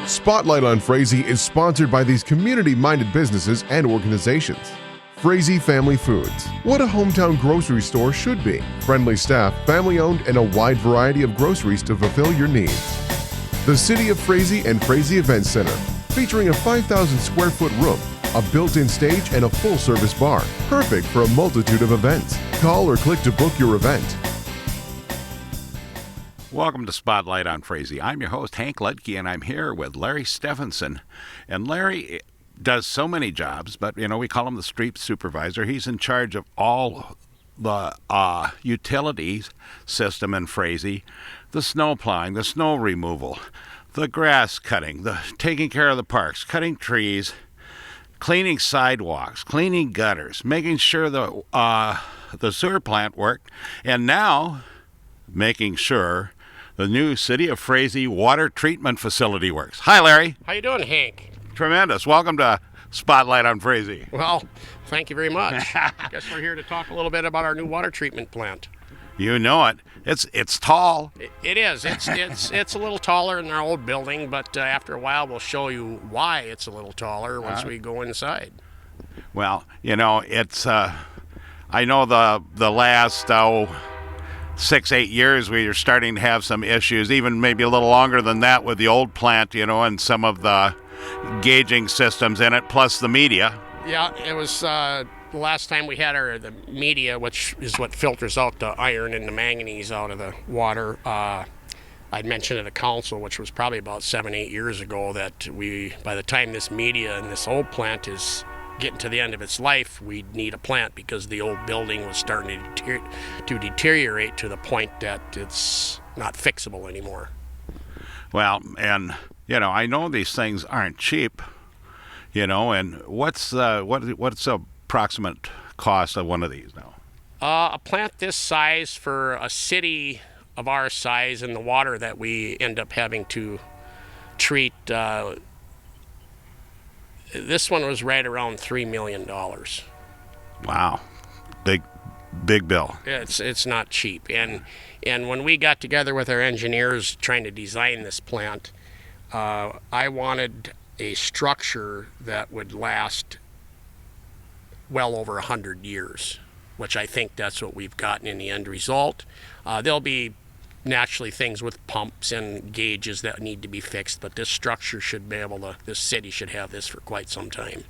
Spotlight on Frazee is sponsored by these community-minded businesses and organizations. Frazee Family Foods. What a hometown grocery store should be. Friendly staff, family-owned, and a wide variety of groceries to fulfill your needs. The City of Frazee and Frazee Event Center, featuring a 5,000 square foot room, a built-in stage, and a full-service bar. Perfect for a multitude of events. Call or click to book your event. Welcome to Spotlight on Frazee. I'm your host, Hank Ludke, and I'm here with Larry Stephenson. And Larry does so many jobs, but, we call him the street supervisor. He's in charge of all the utilities system in Frazee, the snow plowing, the snow removal, the grass cutting, the taking care of the parks, cutting trees, cleaning sidewalks, cleaning gutters, making sure the sewer plant worked, and now making sure the new City of Frazee water treatment facility works. Hi, Larry. How you doing, Hank? Tremendous. Welcome to Spotlight on Frazee. Well, thank you very much. I guess we're here to talk a little bit about our new water treatment plant. You know it. It's tall. It is. It's a little taller than our old building, but after a while we'll show you why it's a little taller once we go inside. Well, it's I know the last 6-8 years we are starting to have some issues, even maybe a little longer than that with the old plant, and some of the gauging systems in it, plus the media. Yeah, it was the last time we had the media, which is what filters out the iron and the manganese out of the water. I'd mentioned at the council, which was probably about 7-8 years ago, that by the time this media and this old plant is getting to the end of its life, we'd need a plant because the old building was starting to deteriorate to the point that it's not fixable anymore. Well, and I know these things aren't cheap, and what's the approximate cost of one of these now? A plant this size for a city of our size and the water that we end up having to treat, this one was right around $3 million. Wow, big bill. It's not cheap, and when we got together with our engineers trying to design this plant, I wanted a structure that would last well over 100 years, which I think that's what we've gotten in the end result. There'll be naturally things with pumps and gauges that need to be fixed, but this structure should be this city should have this for quite some time.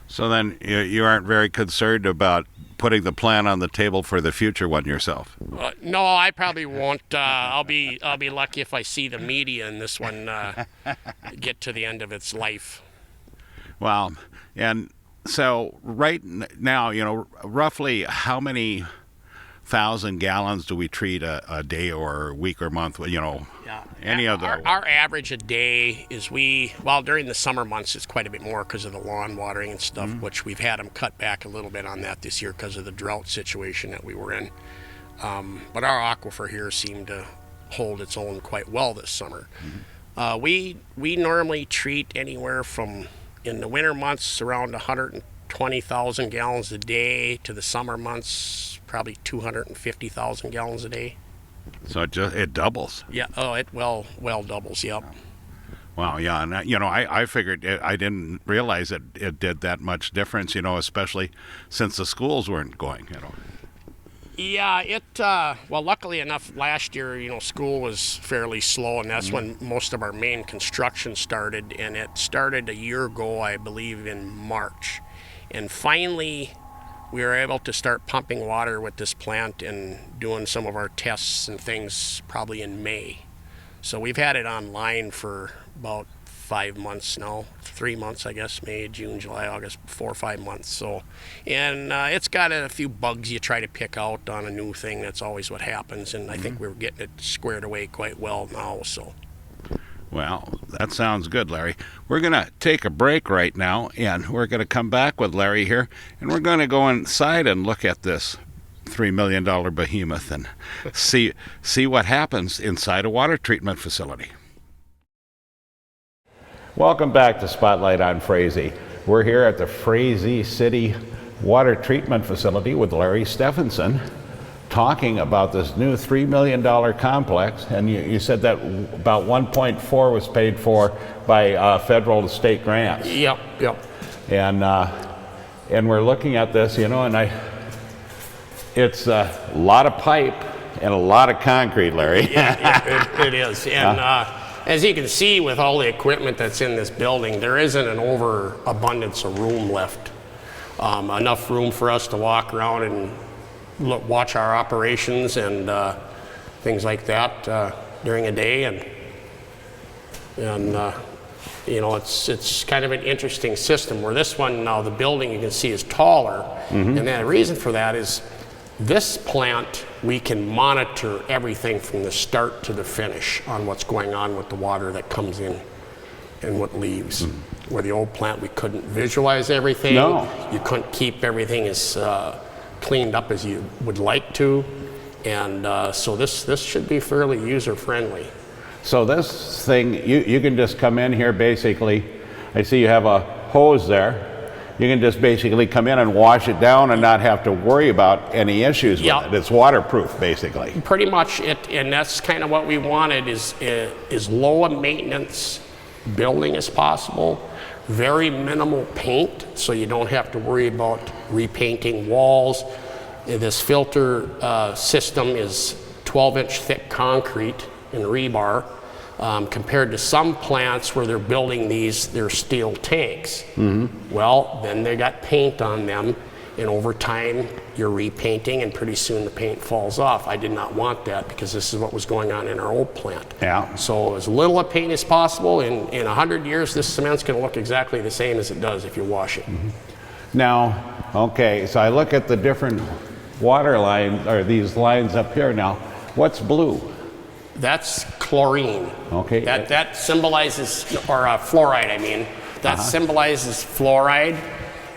So then you aren't very concerned about putting the plan on the table for the future one yourself? No, I probably won't. I'll be lucky if I see the media in this one get to the end of its life. Well, and so right now, roughly how many thousand gallons do we treat a day or a week or month? Any of the our average a day is during the summer months it's quite a bit more because of the lawn watering and stuff, which we've had them cut back a little bit on that this year because of the drought situation that we were in. But our aquifer here seemed to hold its own quite well this summer. We normally treat anywhere from, in the winter months, around 120,000 gallons a day, to the summer months probably 250,000 gallons a day. So it doubles. Yeah. Oh, it well doubles. Yep. Wow. Yeah. And I figured I didn't realize it did that much difference. Especially since the schools weren't going. Yeah. Well, luckily enough, last year, school was fairly slow, and that's when most of our main construction started. And it started a year ago, I believe, in March. And finally, we were able to start pumping water with this plant and doing some of our tests and things probably in May. So we've had it online for about 5 months now, 3 months, I guess, May, June, July, August, 4 or 5 months. So, and it's got a few bugs you try to pick out on a new thing. That's always what happens. And I think we're getting it squared away quite well now. So. Well, that sounds good, Larry. We're going to take a break right now, and we're going to come back with Larry here, and we're going to go inside and look at this $3 million behemoth and see what happens inside a water treatment facility. Welcome back to Spotlight on Frazee. We're here at the Frazee City Water Treatment Facility with Larry Stephenson, talking about this new $3 million complex, and you said that about 1.4 was paid for by federal to state grants. Yep. And we're looking at this, and it's a lot of pipe and a lot of concrete, Larry. Yeah, it is. And as you can see with all the equipment that's in this building, there isn't an overabundance of room left. Enough room for us to walk around and watch our operations and things like that during a day. And it's kind of an interesting system where this one now, the building you can see is taller. And the reason for that is this plant, we can monitor everything from the start to the finish on what's going on with the water that comes in and what leaves. Where the old plant, we couldn't visualize everything. No. You couldn't keep everything as cleaned up as you would like to. And so this should be fairly user-friendly. So this thing, you can just come in here basically. I see you have a hose there. You can just basically come in and wash it down and not have to worry about any issues with it. It's waterproof, basically. Pretty much it, and that's kind of what we wanted is low a maintenance building as possible. Very minimal paint, so you don't have to worry about repainting walls. This filter system is 12-inch thick concrete and rebar. Compared to some plants where they're building they're steel tanks. Well, then they got paint on them, and over time you're repainting, and pretty soon the paint falls off. I did not want that because this is what was going on in our old plant. Yeah. So as little of paint as possible. In 100 years, this cement's going to look exactly the same as it does if you wash it. Now, okay, so I look at the different water lines, or these lines up here now. What's blue? That's chlorine. Okay. That symbolizes, or fluoride, I mean. That symbolizes fluoride,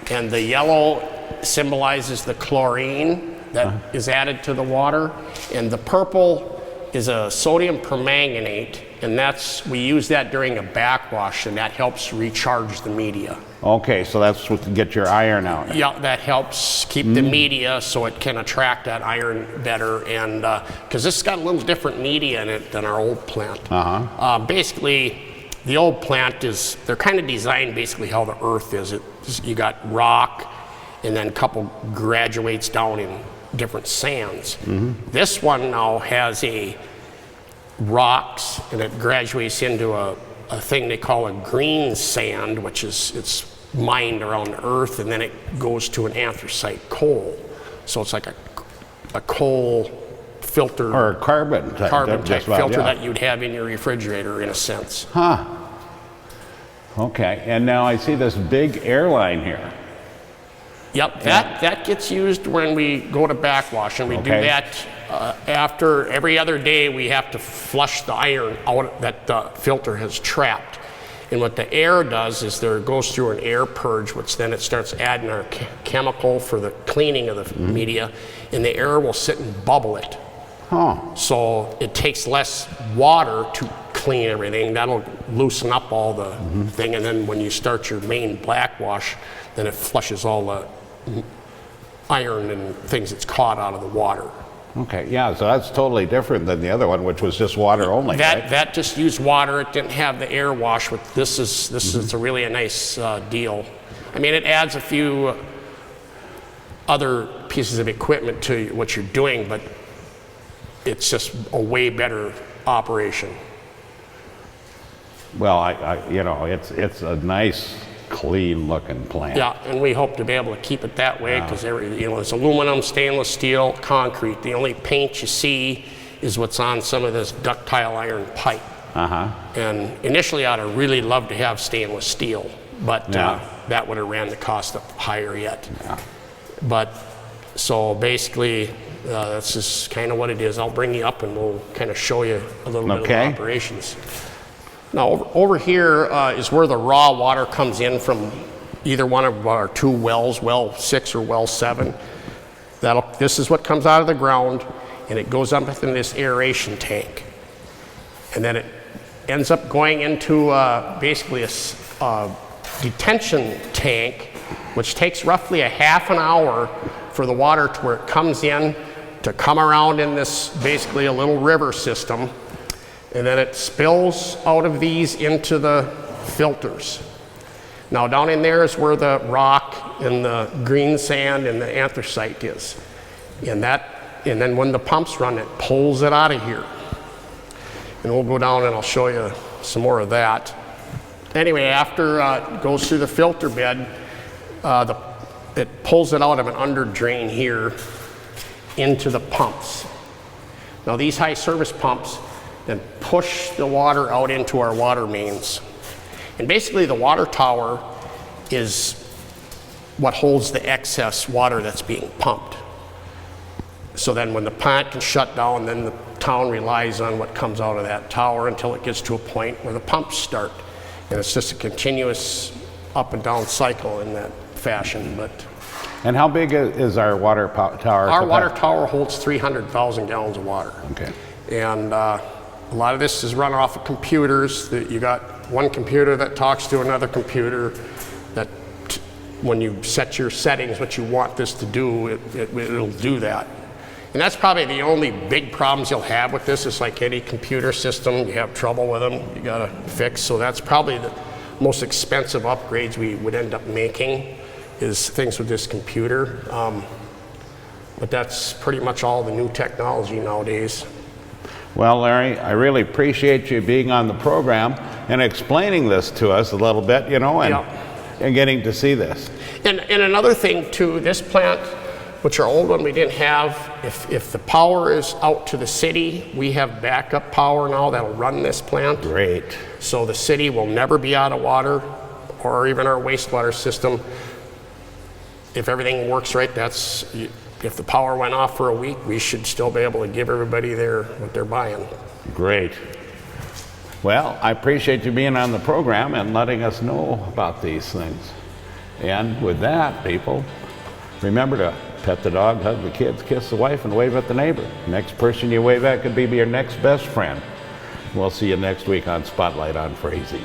and the yellow symbolizes the chlorine that is added to the water, and the purple is a sodium permanganate, and we use that during a backwash, and that helps recharge the media. Okay, so that's what to get your iron out. Yeah, that helps keep the media so it can attract that iron better, and because this has got a little different media in it than our old plant. Basically, the old plant they're kind of designed basically how the earth is. You got rock, and then a couple graduates down in different sands. This one now has rocks, and it graduates into a thing they call a green sand, which it's mined around the earth, and then it goes to an anthracite coal. So it's like a coal filter. Or a carbon type filter that you'd have in your refrigerator, in a sense. Okay, and now I see this big airline here. Yep, that gets used when we go to backwash, and we do that after every other day. We have to flush the iron out that the filter has trapped. And what the air does is it goes through an air purge, which then it starts adding our chemical for the cleaning of the media, and the air will sit and bubble it. So it takes less water to clean everything. That'll loosen up all the thing, and then when you start your main blackwash, then it flushes all the iron and things that's caught out of the water. Okay, yeah, so that's totally different than the other one, which was just water only. That just used water. It didn't have the air wash. This is really a nice deal. I mean, it adds a few other pieces of equipment to what you're doing, but it's just a way better operation. Well, it's a nice, clean-looking plant. Yeah, and we hope to be able to keep it that way because it's aluminum, stainless steel, concrete. The only paint you see is what's on some of this ductile iron pipe. And initially, I'd have really loved to have stainless steel, but that would have ran the cost up higher yet. But so basically, that's just kind of what it is. I'll bring you up and we'll kind of show you a little bit of the operations. Now, over here is where the raw water comes in from either one of our two wells, well 6 or well 7. This is what comes out of the ground, and it goes up in this aeration tank. And then it ends up going into basically a detention tank, which takes roughly a half an hour for the water to where it comes in, to come around in this, basically a little river system, and then it spills out of these into the filters. Now down in there is where the rock and the green sand and the anthracite is. And then when the pumps run, it pulls it out of here. And we'll go down and I'll show you some more of that. Anyway, after it goes through the filter bed, it pulls it out of an under drain here into the pumps. Now these high service pumps then push the water out into our water mains. And basically the water tower is what holds the excess water that's being pumped. So then when the plant can shut down, then the town relies on what comes out of that tower until it gets to a point where the pumps start. And it's just a continuous up and down cycle in that fashion. And how big is our water tower? Our water tower holds 300,000 gallons of water. Okay. And a lot of this is run off of computers. You got one computer that talks to another computer that when you set your settings, what you want this to do, it'll do that. And that's probably the only big problems you'll have with this. It's like any computer system, you have trouble with them, you gotta fix. So that's probably the most expensive upgrades we would end up making, is things with this computer. But that's pretty much all the new technology nowadays. Well, Larry, I really appreciate you being on the program and explaining this to us a little bit, you know, and getting to see this. And another thing too, this plant, which our old one we didn't have, if the power is out to the city, we have backup power now that'll run this plant. Great. So the city will never be out of water, or even our wastewater system. If everything works right, if the power went off for a week, we should still be able to give everybody what they're buying. Great. Well, I appreciate you being on the program and letting us know about these things. And with that, people, remember to pet the dog, hug the kids, kiss the wife, and wave at the neighbor. Next person you wave at could be your next best friend. We'll see you next week on Spotlight on Frazee.